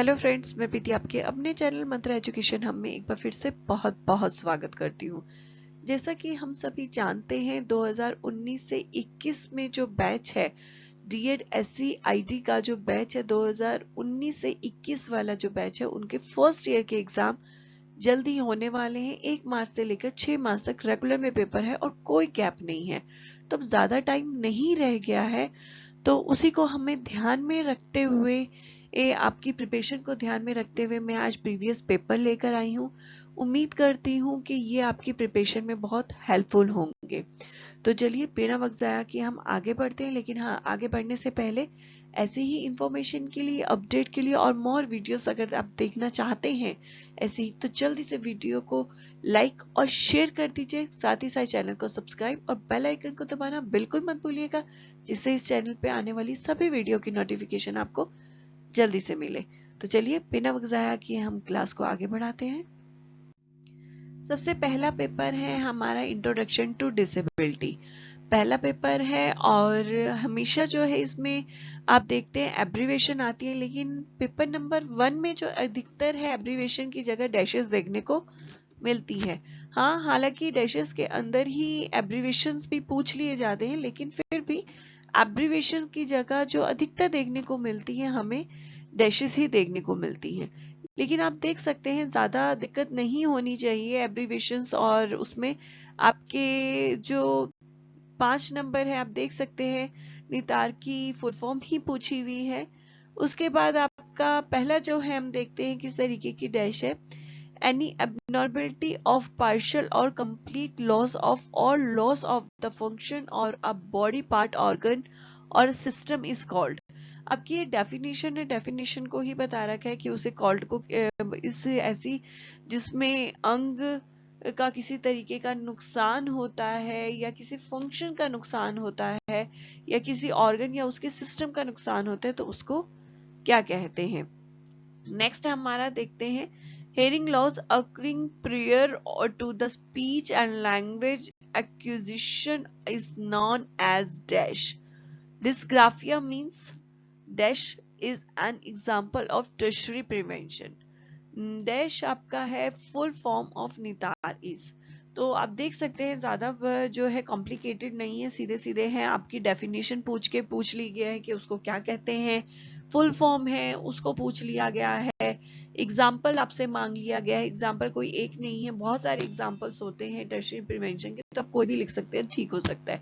Hello friends, मैं प्रीति आपके अपने चैनल मंत्रा एजुकेशन हम में एक बार फिर से बहुत बहुत स्वागत करती हूँ। जैसा कि हम सभी जानते हैं 2019 से 21 में जो बैच है डीएड एससी आईटी का जो बैच है 2019 से 21 वाला जो बैच है उनके फर्स्ट ईयर के एग्जाम जल्दी होने वाले हैं। 1 मार्च से लेकर 6 मार्च तक रेगुलर में पेपर है और कोई गैप नहीं है, तो अब ज्यादा टाइम नहीं रह गया है। तो उसी को हमें ध्यान में रखते हुए आपकी प्रिपरेशन को ध्यान में रखते हुए मैं आज प्रीवियस पेपर लेकर आई हूँ। उम्मीद करती हूँ कि ये आपकी प्रिपरेशन में बहुत हेल्पफुल होंगे। तो चलिए बिना वक्त जाया कि हम आगे बढ़ते हैं, लेकिन हाँ, आगे बढ़ने से पहले ऐसे ही इंफॉर्मेशन के लिए, अपडेट के लिए और मोर वीडियोस अगर आप देखना चाहते हैं ऐसे ही, तो जल्दी से वीडियो को लाइक और शेयर कर दीजिए। साथ ही साथ चैनल को सब्सक्राइब और बेल आइकन को दबाना बिल्कुल मत भूलिएगा, जिससे इस चैनल पे आने वाली सभी वीडियो की नोटिफिकेशन आपको जल्दी से मिले। तो चलिए बिना वक्त जाया किए हम क्लास को आगे बढ़ाते हैं। सबसे पहला पेपर है हमारा इंट्रोडक्शन टू डिसेबिलिटी। पहला पेपर है और हमेशा जो है इसमें आप देखते हैं एब्रीवेशन आती है, लेकिन पेपर नंबर 1 में जो अधिकतर है एब्रीवेशन की जगह डैशेस देखने को मिलती है। हाँ, हालांकि डैशेस के अंदर ही एब्रीवेशंस भी पूछ लिए जाते हैं, लेकिन फिर भी एब्रीवेशन की जगह जो अधिकतर देखने को मिलती है हमें डैशेस ही देखने को मिलती हैं। लेकिन आप देख सकते हैं ज्यादा दिक्कत नहीं होनी चाहिए एब्रीवेशंस, और उसमें आपके जो 5 नंबर है आप देख सकते हैं नितार की फुल फॉर्म ही पूछी हुई है। उसके बाद आपका पहला जो है हम देखते हैं किस तरीके की डैश है। any abnormality of partial or complete loss of or loss of the function or a body part organ or system is called। अब की ये डेफिनेशन है, डेफिनेशन को ही बता रखा है कि उसे कॉल्ड को इससे ऐसी जिसमें अंग का किसी तरीके का नुकसान होता है या किसी फंक्शन का नुकसान होता है या किसी ऑर्गन या उसके सिस्टम का नुकसान होता है, तो उसको क्या कहते हैं। नेक्स्ट हमारा देखते हैं hearing loss occurring prior or to the speech and language acquisition is known as dash। Dysgraphia means dash is an example of tertiary prevention। Dash आपका है फुल फॉर्म ऑफ नितार इज। तो आप देख सकते हैं ज्यादा जो है कॉम्प्लिकेटेड नहीं है, सीधे सीधे हैं। आपकी डेफिनेशन पूछ ली गया है कि उसको क्या कहते हैं, फुल फॉर्म है उसको पूछ लिया गया है, एग्जाम्पल आपसे मांग लिया गया है। एग्जाम्पल कोई एक नहीं है, बहुत सारे एग्जाम्पल्स होते हैं टर्शियरी प्रिवेंशन के, तो आप कोई भी लिख सकते हैं, ठीक हो सकता है।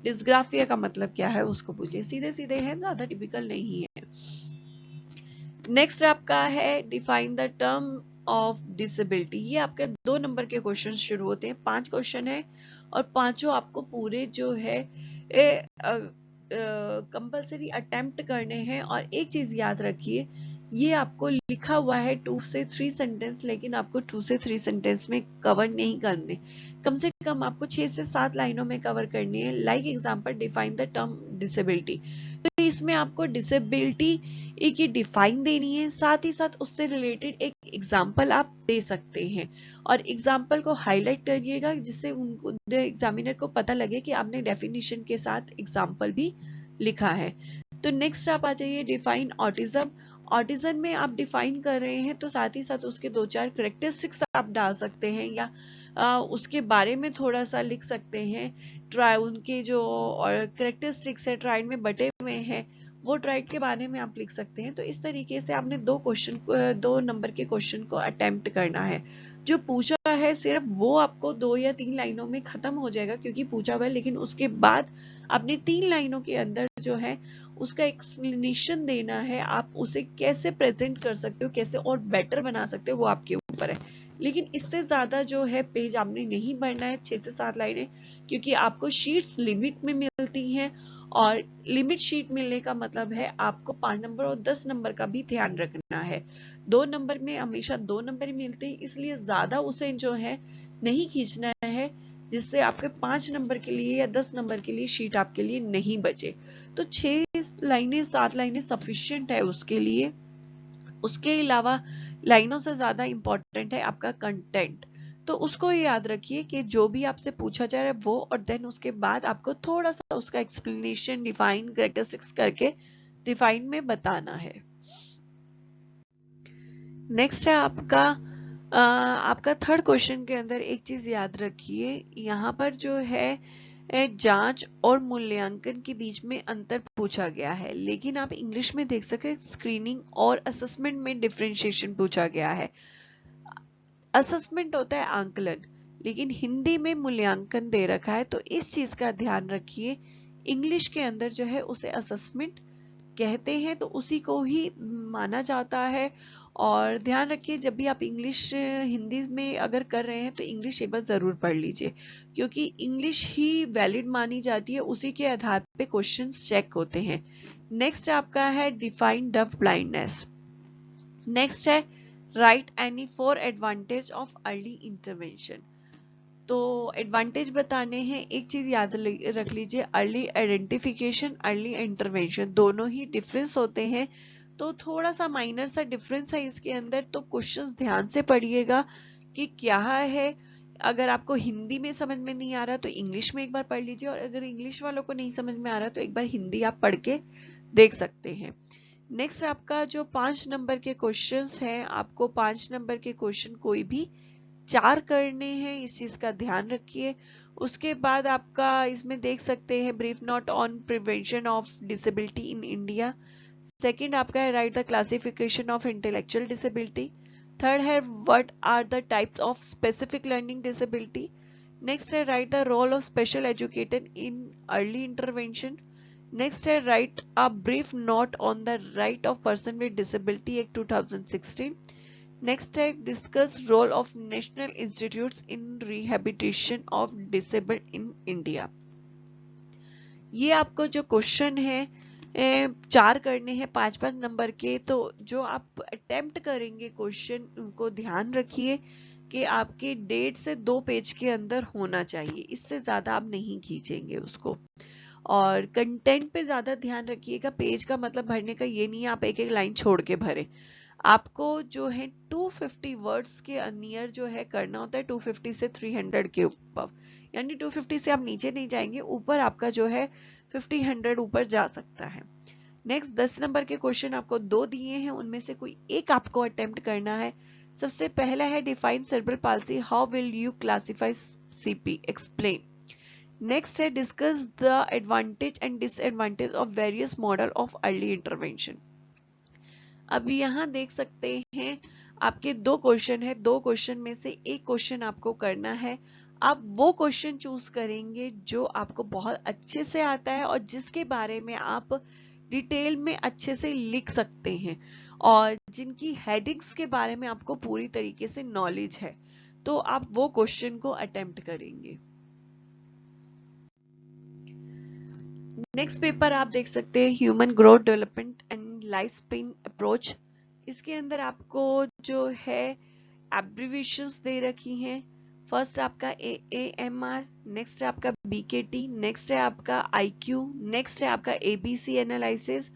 डिस्ग्राफिया का मतलब क्या है उसको पूछिए, सीधे सीधे हैं, ज्यादा टिपिकल नहीं है। नेक्स्ट आपका है define the term of disability. ये आपके 2 नंबर के क्वेश्चन शुरू होते हैं। 5 क्वेश्चन है और पांचों आपको पूरे जो है कंपल्सरी अटेम्प्ट करने हैं। और एक चीज याद रखिए, ये आपको लिखा हुआ है 2 से 3 सेंटेंस, लेकिन आपको 2 से 3 सेंटेंस में कवर नहीं करने, कम से कम आपको 6 से 7 लाइनों में कवर करनी है। Like example define the term disability, तो इसमें आपको डिसेबिलिटी की डिफाइन देनी है, साथ ही साथ उससे रिलेटेड एक एग्जाम्पल आप दे सकते हैं और एग्जाम्पल को हाईलाइट करिएगा, जिससे उनको एग्जामिनर को पता लगे कि आपने डेफिनेशन के साथ एग्जाम्पल भी लिखा है। तो नेक्स्ट आप आ जाइए डिफाइन ऑटिज्म। ऑटिज्म में आप डिफाइन कर रहे हैं तो साथ ही साथ उसके 2-4 करेक्टरिस्टिक्स आप डाल सकते हैं या उसके बारे में थोड़ा सा लिख सकते हैं। ट्राई उनके जो करेक्टरिस्टिक्स है ट्राइड में बटे हुए हैं, वो ट्राइड के बारे में आप लिख सकते हैं। तो इस तरीके से आपने 2 नंबर के क्वेश्चन को अटेम्प्ट करना है। जो पूछा है सिर्फ वो आपको 2 या 3 लाइनों में खत्म हो जाएगा क्योंकि पूछा हुआ है, लेकिन उसके बाद आपने 3 लाइनों के अंदर जो है उसका एक्सप्लेनेशन देना है। आप उसे कैसे प्रेजेंट कर सकते हो, कैसे और बेटर बना सकते हो, वो आपके ऊपर है। लेकिन इससे ज्यादा जो है पेज आपने नहीं भरना है, 6 से 7 लाइनें, क्योंकि आपको शीट्स लिमिट में मिलती हैं और लिमिट शीट मिलने का मतलब है आपको 5 नंबर और 10 नंबर का भी ध्यान रखना है। 2 नंबर में हमेशा 2 नंबर ही मिलते हैं, इसलिए ज्यादा उसे जो है नहीं खींचना है, जिससे आपके 5 नंबर के लिए या 10 नंबर के लिए शीट आपके लिए नहीं बचे। तो 6 लाइनें 7 लाइनें सफिशिएंट है उसके लिए। उसके अलावा लाइनों से ज्यादा इंपॉर्टेंट है आपका कंटेंट। तो उसको याद रखिए कि जो भी आपसे पूछा जा रहा है वो, और देन उसके बाद आपको थोड़ा सा उसका एक्सप्लेनेशन डिफाइन करेक्टरिस्टिक्स करके डिफाइन में बताना है। नेक्स्ट है आपका थर्ड क्वेश्चन के अंदर एक चीज याद रखिए, यहाँ पर जो है जांच और मूल्यांकन के बीच में अंतर पूछा गया है, लेकिन आप इंग्लिश में देख सकते स्क्रीनिंग और असेसमेंट में डिफरेंशिएशन पूछा गया है। असेसमेंट होता है आंकलन, लेकिन हिंदी में मूल्यांकन दे रखा है, तो इस चीज का ध्यान रखिए। इंग्लिश के अंदर जो है उसे असेसमेंट कहते हैं, तो उसी को ही माना जाता है। और ध्यान रखिए जब भी आप इंग्लिश हिंदी में अगर कर रहे हैं तो इंग्लिश एक बार जरूर पढ़ लीजिए, क्योंकि इंग्लिश ही वैलिड मानी जाती है, उसी के आधार पे क्वेश्चंस चेक होते हैं। नेक्स्ट आपका है डिफाइन डफ ब्लाइंडनेस। नेक्स्ट है right any for advantage of early intervention. तो एडवांटेज बताने हैं, एक चीज याद रख लीजिए, अर्ली आइडेंटिफिकेशन, अर्ली इंटरवेंशन दोनों ही डिफरेंस होते हैं, तो थोड़ा सा माइनर सा डिफरेंस है इसके अंदर, तो क्वेश्चंस ध्यान से पढ़िएगा कि क्या है। अगर आपको हिंदी में समझ में नहीं आ रहा तो इंग्लिश में एक बार पढ़ लीजिए, और अगर इंग्लिश वालों को नहीं समझ में आ रहा तो एक बार हिंदी आप पढ़ के देख सकते हैं। नेक्स्ट आपका जो 5 नंबर के क्वेश्चंस हैं, आपको 5 नंबर के क्वेश्चन कोई भी 4 करने हैं, इस चीज का ध्यान रखिए। उसके बाद आपका इसमें देख सकते हैं brief note on prevention of disability in India. Second आपका है write the classification of intellectual disability. Third है what are the types of specific learning disability. Next है write the role of special educator in early intervention. Next है write a brief note on the right of person with disability act 2016। Next है discuss role of national institutes in rehabilitation of disabled in India. ये आपको जो question है 4 करने हैं 5-5 number के, तो जो आप अटेम्प्ट करेंगे क्वेश्चन उनको ध्यान रखिए कि आपके 1.5 से 2 पेज के अंदर होना चाहिए, इससे ज्यादा आप नहीं खींचेंगे उसको। और कंटेंट पे ज्यादा ध्यान रखिएगा, पेज का मतलब भरने का ये नहीं है आप एक एक लाइन छोड़ के भरे। आपको जो है 250 वर्ड्स के नियर जो है करना होता है, 250 से 300 के ऊपर, यानी 250 से आप नीचे नहीं जाएंगे, ऊपर आपका जो है 50-100 ऊपर जा सकता है। नेक्स्ट 10 नंबर के क्वेश्चन आपको 2 दिए हैं, उनमें से कोई एक आपको अटेम्प्ट करना है। सबसे पहला है define cerebral palsy, how will you classify CP, explain. Next है discuss the advantage and disadvantage of various model of early intervention. अब यहाँ देख सकते हैं आपके 2 क्वेश्चन है, 2 क्वेश्चन में से एक क्वेश्चन आपको करना है। आप वो क्वेश्चन चूज करेंगे जो आपको बहुत अच्छे से आता है और जिसके बारे में आप डिटेल में अच्छे से लिख सकते हैं, और जिनकी हेडिंग्स के बारे में आपको पूरी तरीके से नॉलेज है, तो आप वो क्वेश्चन को अटेम्प्ट करेंगे। नेक्स्ट पेपर आप देख सकते हैं human growth development and life span approach. इसके अंदर आपको जो है एब्रिविएशंस दे रखी हैं। फर्स्ट आपका AAMR, नेक्स्ट है आपका BKT, नेक्स्ट है आपका IQ, नेक्स्ट है आपका ABC एनालिसिस,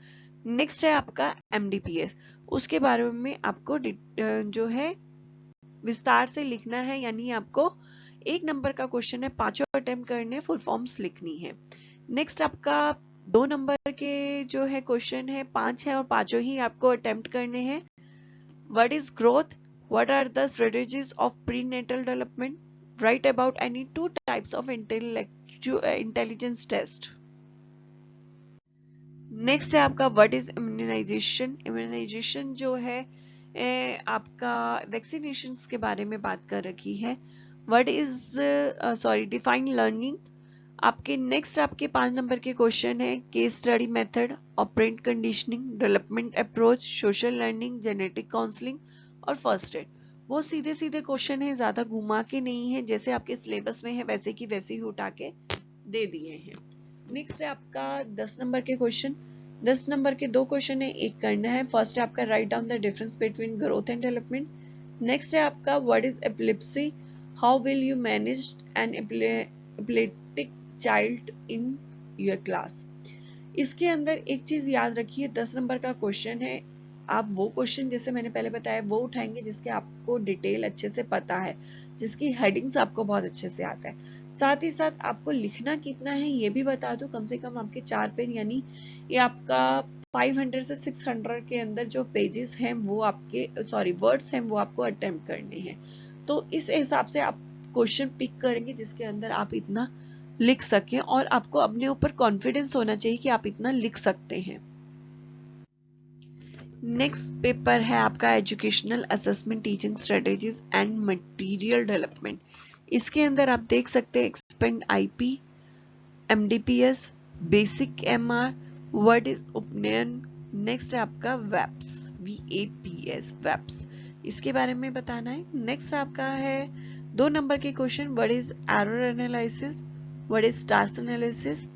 नेक्स्ट है आपका MDPS। उसके बारे में आपको जो है विस्तार से लिखना है, यानी आपको 1 नंबर का क्वेश्चन है, 5 अटेम्प्ट करने, फुल फॉर्म्स लिखनी है। नेक्स्ट आपका 2 नंबर के जो है क्वेश्चन है 5 है और 5 ही आपको अटेम्प्ट करने हैं। What is growth, what are the strategies of prenatal development, write about any 2 types of intelligence test. Next है आपका व्हाट इज इम्यूनाइजेशन। इम्यूनाइजेशन जो है आपका वैक्सीनेशन के बारे में बात कर रखी है। What is define learning. आपके नेक्स्ट आपके 5 नंबर के क्वेश्चन है case study method, operant conditioning, development approach, social learning, genetic counselling और फर्स्ट एड। वो सीधे सीधे क्वेश्चन है, ज्यादा घुमा के नहीं है, जैसे आपके सिलेबस में है वैसे की वैसे ही उठा के दे दिए हैं। नेक्स्ट है आपका 10 नंबर के क्वेश्चन। 10 नंबर के 2 क्वेश्चन है, एक करना है। फर्स्ट है आपका write down the difference between growth and development. Next है आपका what is epilepsy, how will you manage an epileptic child in your class. इसके अंदर एक चीज याद रखिए, 10 नंबर का क्वेश्चन है, आप वो क्वेश्चन जैसे मैंने पहले बताया वो उठाएंगे जिसके आपको डिटेल अच्छे से पता है, जिसकी हेडिंग्स आपको बहुत अच्छे से आता है। साथ ही साथ आपको लिखना कितना है ये भी बता दो, कम से कम आपके 4 पेज, यानी ये आपका 500 से 600 के अंदर जो पेजेस हैं वो आपके वर्ड्स हैं वो आपको अटेम्प्ट करने हैं। तो इस हिसाब से आप क्वेश्चन पिक करेंगे जिसके अंदर आप इतना लिख सकें और आपको अपने ऊपर कॉन्फिडेंस होना चाहिए कि आप इतना लिख सकते हैं। नेक्स्ट पेपर है आपका educational assessment teaching strategies and material development. इसके अंदर आप देख सकते हैं expand IP, MDPS, basic MR, what is Upanayan. Next है आपका वेप्स, VAPS वेप्स, इसके बारे में बताना है। नेक्स्ट आपका है 2 नंबर के question, what is error analysis, what is task analysis,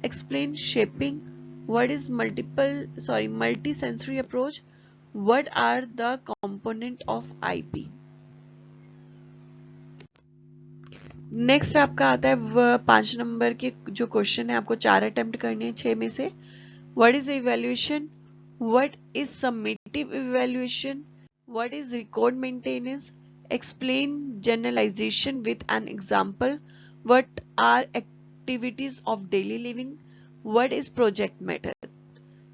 explain shaping, what is multi-sensory approach, what are the component of IP। Next आपका आता है 5 नंबर के जो क्वेश्चन है, आपको 4 अटेम्प्ट करने हैं 6 में से। What is evaluation, what is summative evaluation, what is record maintenance, explain generalization with an example, what are activities of daily living, what is project method.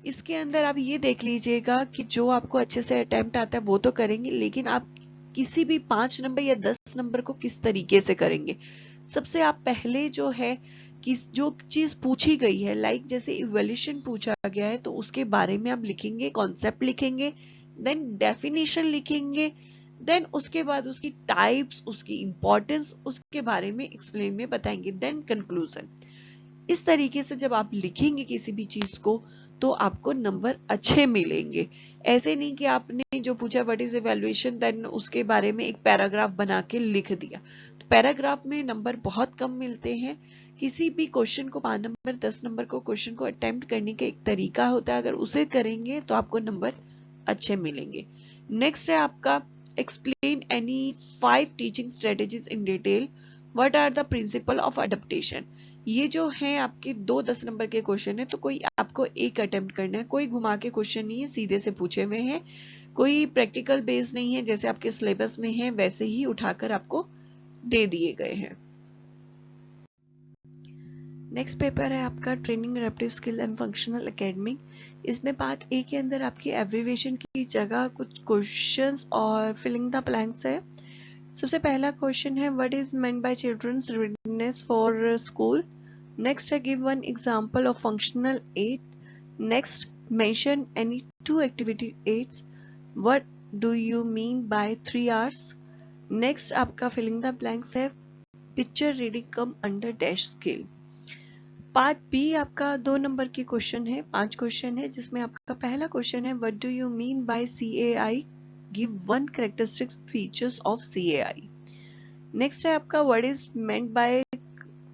इसके अंदर आप ये देख लीजिएगा कि जो आपको अच्छे से अटेम्प्ट आता है वो तो करेंगे, लेकिन आप किसी भी 5 नंबर या 10 नंबर को किस तरीके से करेंगे। सबसे आप पहले जो है कि जो चीज पूछी गई है, लाइक जैसे इवैल्यूएशन पूछा गया है तो उसके बारे में आप लिखेंगे, कॉन्सेप्ट लिखेंगे, देन डेफिनेशन लिखेंगे, देन उसके बाद उसकी टाइप्स, उसकी इंपॉर्टेंस, उसके बारे में एक्सप्लेन में बताएंगे, देन कंक्लूजन। इस तरीके से जब आप लिखेंगे किसी भी चीज को तो आपको नंबर अच्छे मिलेंगे। ऐसे नहीं कि आपने जो पूछा व्हाट इज इवैल्यूएशन, देन उसके बारे में एक पैराग्राफ बना के लिख दिया, तो पैराग्राफ में नंबर बहुत कम मिलते हैं। किसी भी क्वेश्चन को 5 नंबर 10 नंबर को क्वेश्चन को अटेम्प्ट करने का एक तरीका होता है, अगर उसे करेंगे तो आपको नंबर अच्छे मिलेंगे। नेक्स्ट है आपका explain any 5 teaching strategies in detail, what are the principle of adaptation. ये जो है आपके 2 10 नंबर के क्वेश्चन है, तो कोई आपको एक अटेम्प्ट करना है, कोई घुमा के क्वेश्चन नहीं है, सीधे से पूछे हुए हैं, कोई प्रैक्टिकल बेस नहीं है, जैसे आपके सिलेबस में है वैसे ही उठाकर आपको दे दिए गए हैं। नेक्स्ट पेपर है आपका training adaptive skill and functional academic. इसमें पार्ट ए के अंदर आपकी एब्रिविएशन की जगह कुछ क्वेश्चंस और फिलिंग द ब्लैंक्स है। सबसे पहला क्वेश्चन है what is meant by children's readiness for school. Next है give one example of functional aid. Next mention any 2 activity aids, what do you mean by 3 hours. Next आपका filling the blanks है picture reading come under dash skill. Part B आपका 2 number के question है, 5 question है, जिसमें आपका पहला question है what do you mean by CAI, give one characteristics features of CAI। Next है आपका what is meant by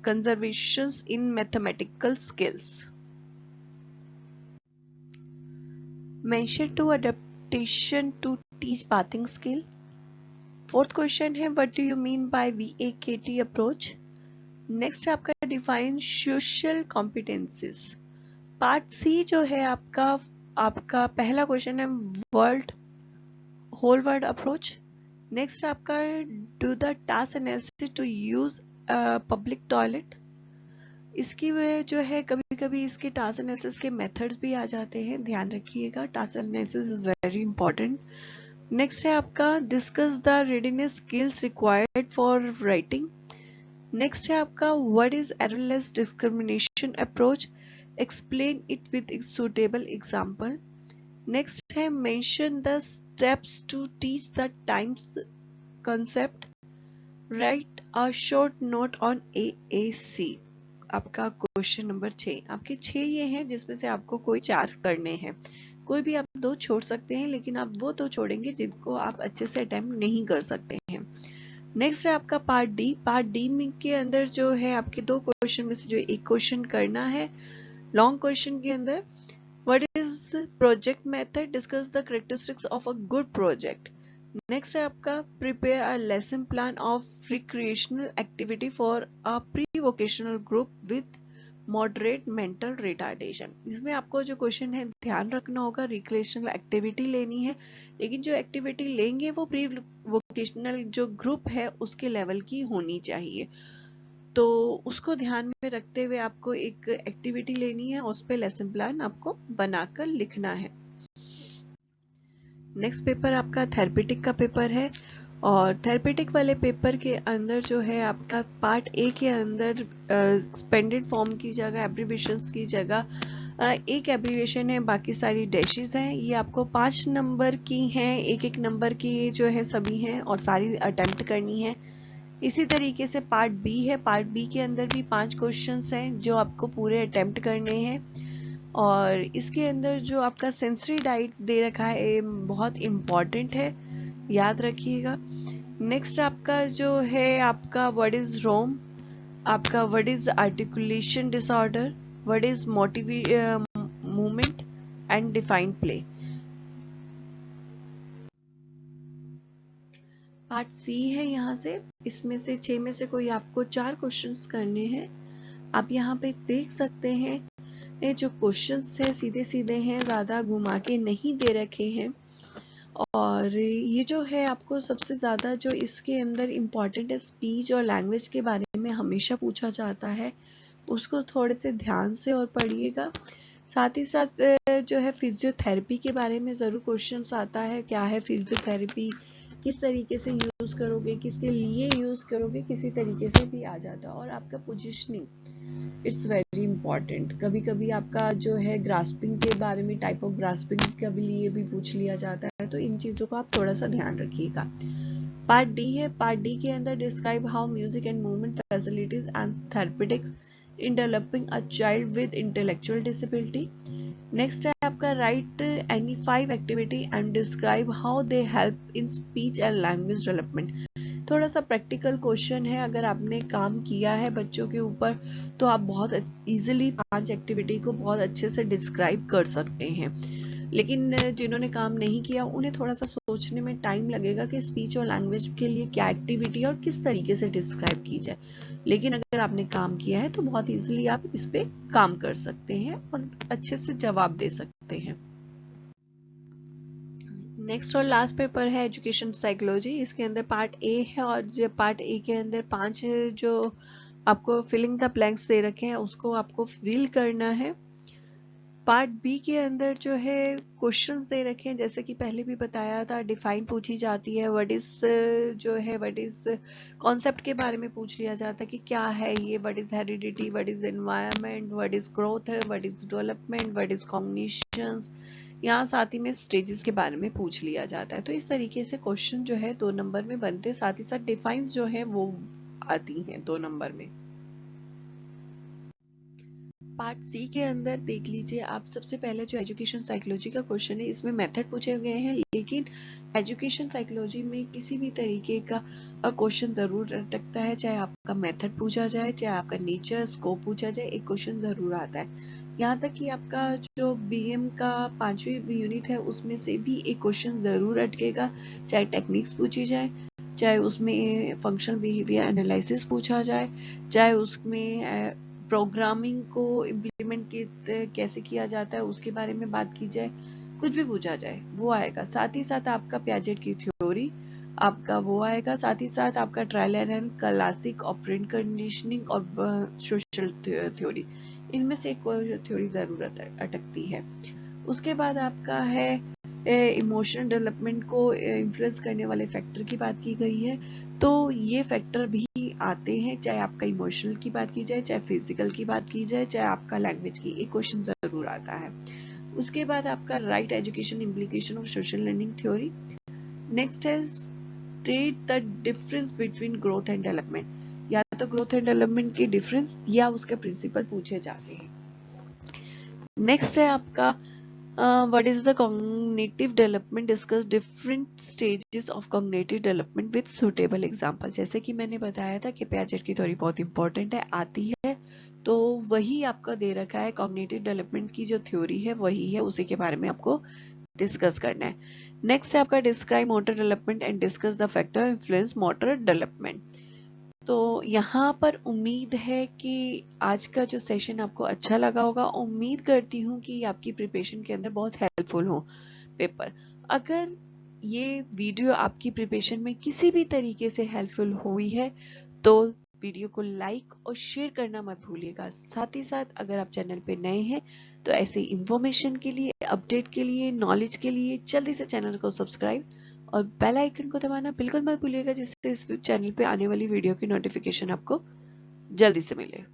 conservations in mathematical skills. Mention 2 adaptation to teach bathing skill। Fourth question है what do you mean by VAKT approach. Next आपका define social competencies. Part C जो है आपका पहला question है world whole word approach. Next आपका do the task analysis to use public toilet. इसकी वजह जो है कभी कभी इसके टास्क एनालिसिस के मेथड्स भी आ जाते हैं, ध्यान रखिएगा, task analysis is very important. Next है आपका discuss the readiness skills required for writing. Next है आपका what is errorless discrimination approach, explain it with suitable example. Next है mention the steps to teach the times concept, write a short note on AAC। आपका question number 6, आपके 6 ये हैं जिसमें से आपको कोई 4 करने हैं, कोई भी आप 2 छोड़ सकते हैं, लेकिन आप वो 2 छोड़ेंगे जिनको आप अच्छे से अटेम्प्ट नहीं कर सकते हैं। नेक्स्ट है आपका पार्ट डी। पार्ट डी में के अंदर जो है आपके 2 क्वेश्चन में से जो एक क्वेश्चन करना है लॉन्ग क्वेश्चन के अंदर, what is project method, discuss the characteristics of a good project. Next है आपका prepare a lesson plan of recreational activity for a pre vocational group with moderate mental retardation. इसमें आपको जो question है ध्यान रखना होगा, रिक्रिएशनल एक्टिविटी लेनी है, लेकिन जो एक्टिविटी लेंगे वो प्री वोकेशनल जो ग्रुप है उसके लेवल की होनी चाहिए। तो उसको ध्यान में रखते हुए आपको एक एक्टिविटी लेनी है, उस पे लेसन प्लान आपको बनाकर लिखना है। नेक्स्ट पेपर आपका थेरेपेटिक का पेपर है, और थेरेपेटिक वाले पेपर के अंदर जो है आपका पार्ट ए के अंदर एक्सपेंडेड फॉर्म की जगह एब्रीविएशंस की जगह एक एब्रीविएशन है, बाकी सारी डैशेस हैं। ये आपको 5 नंबर की हैं, एक एक नंबर की जो है सभी हैं और सारी अटेम्प्ट करनी है। इसी तरीके से पार्ट बी है, पार्ट बी के अंदर भी 5 क्वेश्चंस हैं जो आपको पूरे अटेम्प्ट करने हैं। और इसके अंदर जो आपका सेंसरी डाइट दे रखा है बहुत इम्पॉर्टेंट है, याद रखिएगा। नेक्स्ट आपका जो है आपका व्हाट इज रोम, आपका what is articulation disorder, what is movement and defined play. Part C है, यहाँ से इसमें से 6 में से कोई आपको 4 क्वेश्चंस करने हैं। आप यहाँ पे देख सकते हैं ये जो क्वेश्चंस है सीधे सीधे हैं, ज्यादा घुमा के नहीं दे रखे हैं। और ये जो है आपको सबसे ज्यादा जो इसके अंदर इम्पोर्टेंट है, स्पीच और लैंग्वेज के बारे में हमेशा पूछा जाता है, उसको थोड़े से ध्यान से और पढ़िएगा। साथ ही साथ जो है फिजियोथेरेपी के बारे में जरूर क्वेश्चंस आता है, क्या है फिजियोथेरेपी, किस तरीके से यूज करोगे, किसके लिए यूज करोगे, किसी तरीके से भी आ जाता है। और आपका पोजिशनिंग इट्स वेरी इंपॉर्टेंट, कभी कभी आपका जो है ग्रास्पिंग के बारे में, टाइप ऑफ ग्रास्पिंग के लिए भी पूछ लिया जाता है, तो इन चीजों का आप थोड़ा सा ध्यान रखिएगा। पार्ट डी है, पार्ट डी के अंदर describe how music and movement facilities and therapeutics in developing a child with intellectual disability. Next है आपका right any 5 activity and describe how they help in speech and language development. थोड़ा सा practical question है, अगर आपने काम किया है बच्चों के ऊपर तो आप बहुत इजीली 5 एक्टिविटी को बहुत अच्छे से डिस्क्राइब कर सकते हैं। लेकिन जिन्होंने काम नहीं किया उन्हें थोड़ा सा सोचने में टाइम लगेगा कि स्पीच और लैंग्वेज के लिए क्या एक्टिविटी और किस तरीके से डिस्क्राइब की जाए। लेकिन अगर आपने काम किया है तो बहुत इजीली आप इस पे काम कर सकते हैं और अच्छे से जवाब दे सकते हैं। नेक्स्ट और लास्ट पेपर है एजुकेशन साइकोलॉजी। इसके अंदर पार्ट ए है, और जो पार्ट ए के अंदर 5 जो आपको फिलिंग द ब्लैंक्स दे रखे हैं उसको आपको फिल करना है। पार्ट बी के अंदर जो है क्वेश्चंस दे रखे हैं, जैसे कि पहले भी बताया था, डिफाइन पूछी जाती है, व्हाट इज जो है व्हाट इज कॉन्सेप्ट के बारे में पूछ लिया जाता है कि क्या है ये, what is heredity, what is environment, what is growth, what is development, what is cognitions. यहाँ साथ ही में स्टेजेस के बारे में पूछ लिया जाता है। तो इस तरीके से क्वेश्चन जो है 2 नंबर में बनते, साथ ही साथ डिफाइंस जो है वो आती हैं 2 नंबर में। पार्ट सी के अंदर देख लीजिए आप, सबसे पहले जो एजुकेशन साइकोलॉजी का क्वेश्चन है इसमें मेथड पूछे गए हैं, लेकिन एजुकेशन साइकोलॉजी में किसी भी तरीके का क्वेश्चन जरूर अटकता है, चाहे आपका मेथड पूछा जाए चाहे आपका नेचर स्कोप पूछा जाए, एक क्वेश्चन जरूर आता है। यहाँ तक कि आपका जो बीएम का 5वीं यूनिट है उसमें से भी एक क्वेश्चन जरूर अटकेगा, चाहे टेक्निक्स पूछी जाए, चाहे उसमें फंक्शनल बिहेवियर एनालिसिस पूछा जाए, चाहे उसमें प्रोग्रामिंग को इम्प्लीमेंट कैसे किया जाता है उसके बारे में बात की जाए, कुछ भी पूछा जाए वो आएगा। साथ ही साथ आपका पियाजेट की थ्योरी आपका वो आएगा, साथ ही साथ आपका trial and error, classic operant conditioning और सोशल थ्योरी, इनमें से एक थ्योरी जरूर अटकती है। उसके बाद आपका है इमोशनल डेवलपमेंट को इन्फ्लुएंस करने वाले फैक्टर की बात की गई है, तो ये फैक्टर भी आते हैं, चाहे आपका इमोशनल की बात की जाए, चाहे फिजिकल की बात की जाए, चाहे आपका लैंग्वेज की, एक क्वेश्चन जरूर आता है। उसके बाद आपका write education implication of social learning theory. Next है state the difference between growth and development, या तो ग्रोथ एंड डेवलपमेंट की डिफरेंस या उसके प्रिंसिपल पूछे जाते हैं। नेक्स्ट है आपका what is the cognitive development, discuss different stages of cognitive development with suitable example। जैसे कि मैंने बताया था कि पियाजेट की थ्योरी बहुत इंपॉर्टेंट है, आती है, तो वही आपका दे रखा है, कॉग्निटिव डेवलपमेंट की जो थ्योरी है वही है, उसी के बारे में आपको डिस्कस करना है। नेक्स्ट है आपका describe motor development and discuss the factor influence motor development. तो यहाँ पर उम्मीद है कि आज का जो सेशन आपको अच्छा लगा होगा, उम्मीद करती हूँ कि आपकी प्रिपरेशन के अंदर बहुत हेल्पफुल हो पेपर। अगर ये वीडियो आपकी प्रिपरेशन में किसी भी तरीके से हेल्पफुल हुई है तो वीडियो को लाइक और शेयर करना मत भूलिएगा। साथ ही साथ अगर आप चैनल पे नए हैं तो ऐसे इंफॉर्मेशन के लिए, अपडेट के लिए, नॉलेज के लिए जल्दी से चैनल को सब्सक्राइब और बेल आइकन को दबाना बिल्कुल मत भूलिएगा, जिससे इस चैनल पे आने वाली वीडियो की नोटिफिकेशन आपको जल्दी से मिले।